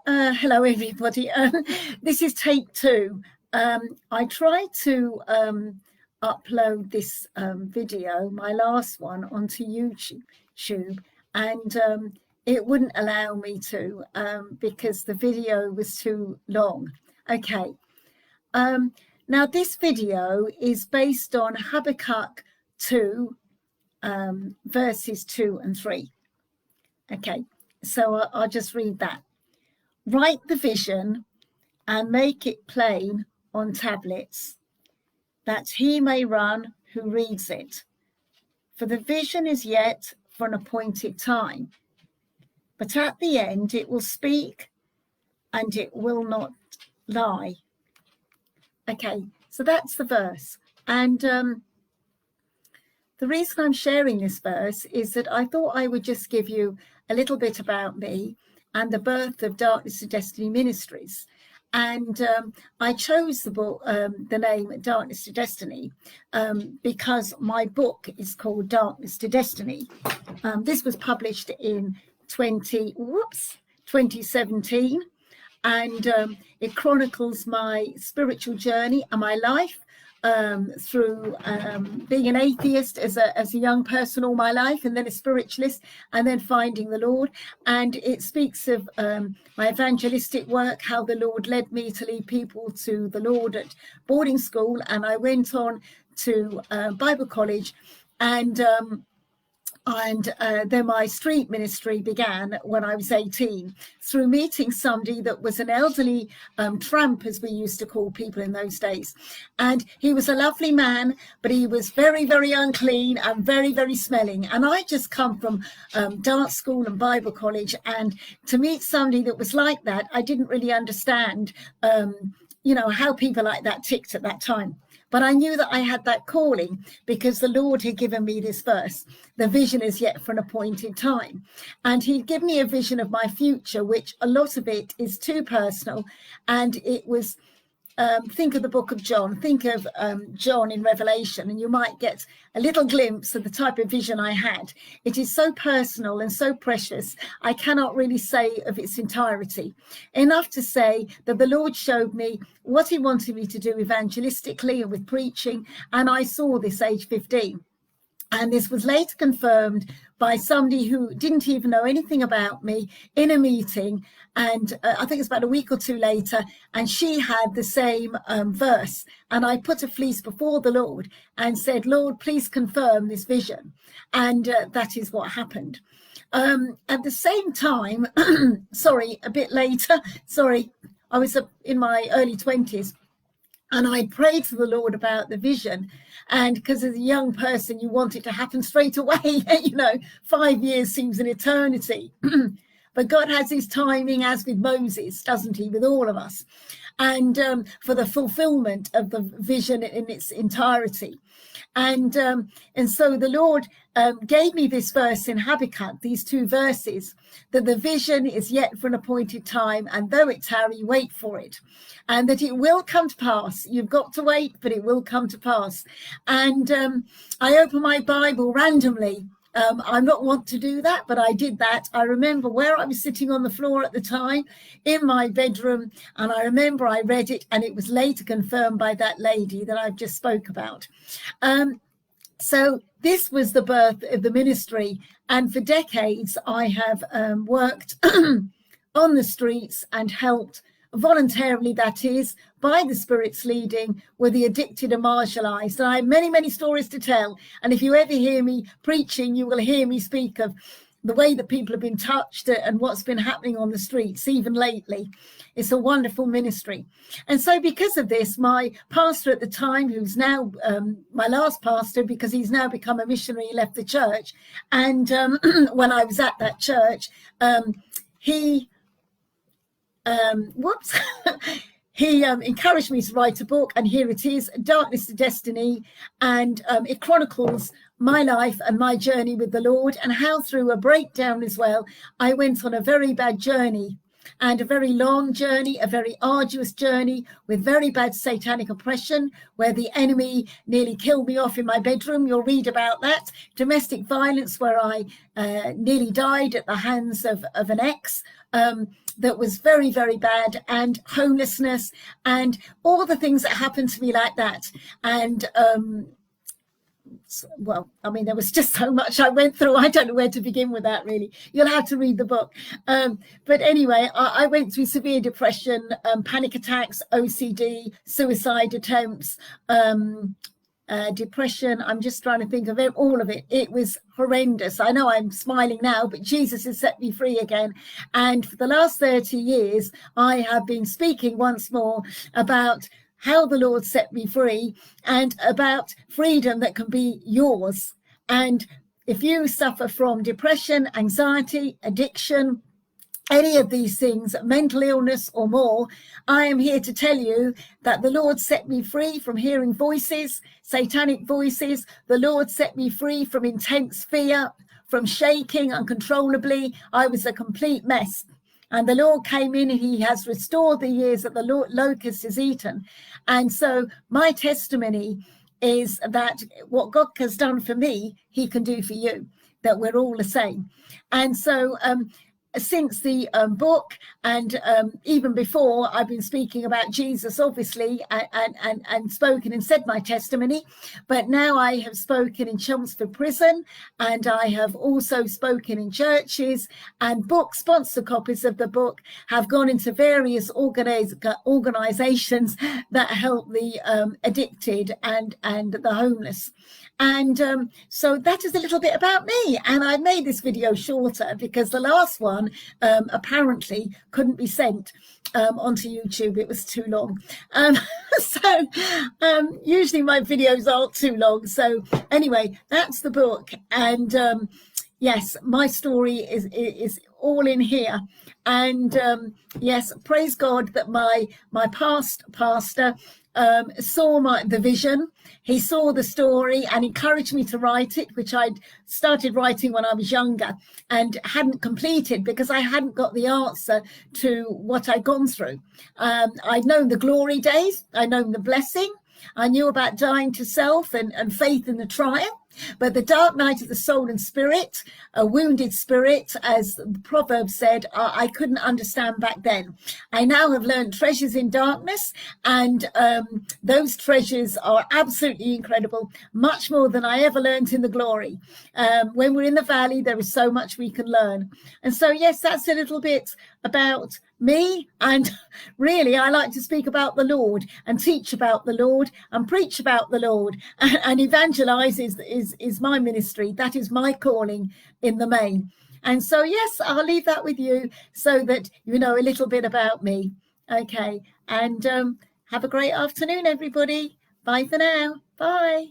Hello, everybody. This is take two. I tried to upload this video, my last one, onto YouTube, and it wouldn't allow me to because the video was too long. Okay. Now, this video is based on Habakkuk 2, verses 2 and 3. Okay, so I'll just read that. Write the vision and make it plain on tablets, that he may run who reads it. For the vision is yet for an appointed time, but at the end it will speak and it will not lie. Okay, so that's the verse. And the reason I'm sharing this verse is that I thought I would just give you a little bit about me and the birth of Darkness to Destiny Ministries. And I chose the book, the name Darkness to Destiny, because my book is called Darkness to Destiny. This was published in 2017, and it chronicles my spiritual journey and my life through being an atheist as a young person all my life, and then a spiritualist, and then finding the Lord. And it speaks of my evangelistic work, how the Lord led me to lead people to the Lord at boarding school, and I went on to Bible college, and then my street ministry began when I was 18, through meeting somebody that was an elderly tramp, as we used to call people in those days. And he was a lovely man, but he was very, very unclean and very, very smelling. And I just come from dance school and Bible college, and to meet somebody that was like that, I didn't really understand, how people like that ticked at that time. But I knew that I had that calling because the Lord had given me this verse. The vision is yet for an appointed time. And he'd given me a vision of my future, which a lot of it is too personal. And it was, think of the book of John, think of John in Revelation, and you might get a little glimpse of the type of vision I had. It is so personal and so precious, I cannot really say of its entirety. Enough to say that the Lord showed me what he wanted me to do evangelistically and with preaching, and I saw this age 15. And this was later confirmed by somebody who didn't even know anything about me in a meeting. And I think it's about a week or two later, and she had the same verse. And I put a fleece before the Lord and said, Lord, please confirm this vision. And that is what happened. At the same time, a bit later, I was in my early 20s. And I prayed to the Lord about the vision. And because as a young person, you want it to happen straight away. 5 years seems an eternity. But God has his timing, as with Moses, doesn't he, with all of us? And for the fulfillment of the vision in its entirety. And so the Lord gave me this verse in Habakkuk, these two verses, that the vision is yet for an appointed time, and though it tarry, wait for it, and that it will come to pass. You've got to wait, but it will come to pass. And I opened my Bible randomly. I'm not want to do that, but I did that. I remember where I was sitting on the floor at the time in my bedroom, and I remember I read it, and it was later confirmed by that lady that I've just spoke about. So this was the birth of the ministry, and for decades I have worked on the streets and helped voluntarily, that is, by the Spirit's leading, with the addicted and marginalised. And I have many, many stories to tell. And if you ever hear me preaching, you will hear me speak of the way that people have been touched and what's been happening on the streets, even lately. It's a wonderful ministry. And so because of this, my pastor at the time, who's now my last pastor, because he's now become a missionary, left the church. And when I was at that church, he encouraged me to write a book, and here it is, Darkness to Destiny, and it chronicles my life and my journey with the Lord, and how through a breakdown as well, I went on a very bad journey and a very long journey, a very arduous journey with very bad satanic oppression, where the enemy nearly killed me off in my bedroom. You'll read about that. Domestic violence, where I nearly died at the hands of an ex. That was very, very bad, and homelessness and all the things that happened to me like that. And well, I mean, there was just so much I went through. I don't know where to begin with that, really. You'll have to read the book. But anyway, I went through severe depression, panic attacks, OCD, suicide attempts, depression. I'm just trying to think of it, all of it. It was horrendous. I know I'm smiling now, but Jesus has set me free again. And for the last 30 years, I have been speaking once more about how the Lord set me free and about freedom that can be yours. And if you suffer from depression, anxiety, addiction, any of these things, mental illness or more, I am here to tell you that the Lord set me free from hearing voices, satanic voices. The Lord set me free from intense fear, from shaking uncontrollably. I was a complete mess. And the Lord came in and he has restored the years that the locust has eaten. And so my testimony is that what God has done for me, he can do for you, that we're all the same. And so since the book and even before, I've been speaking about Jesus, obviously, and spoken and said my testimony. But now I have spoken in Chelmsford Prison, and I have also spoken in churches, and book sponsor copies of the book have gone into various organizations that help the addicted and the homeless. And so that is a little bit about me. And I made this video shorter because the last one apparently couldn't be sent onto YouTube. It was too long. So usually my videos aren't too long. So anyway, that's the book. And yes, my story is all in here. And yes, praise God that my past pastor saw the vision. He saw the story and encouraged me to write it, which I'd started writing when I was younger and hadn't completed because I hadn't got the answer to what I'd gone through. I'd known the glory days. I'd known the blessing. I knew about dying to self and faith in the trial. But the dark night of the soul and spirit, a wounded spirit, as the proverb said, I couldn't understand back then. I now have learned treasures in darkness, and those treasures are absolutely incredible, much more than I ever learned in the glory. When we're in the valley, there is so much we can learn. And so, yes, that's a little bit about me. And really, I like to speak about the Lord and teach about the Lord and preach about the Lord, and evangelize is my ministry. That is my calling in the main. And so, yes, I'll leave that with you so that you know a little bit about me. Okay. And have a great afternoon, everybody. Bye for now. Bye.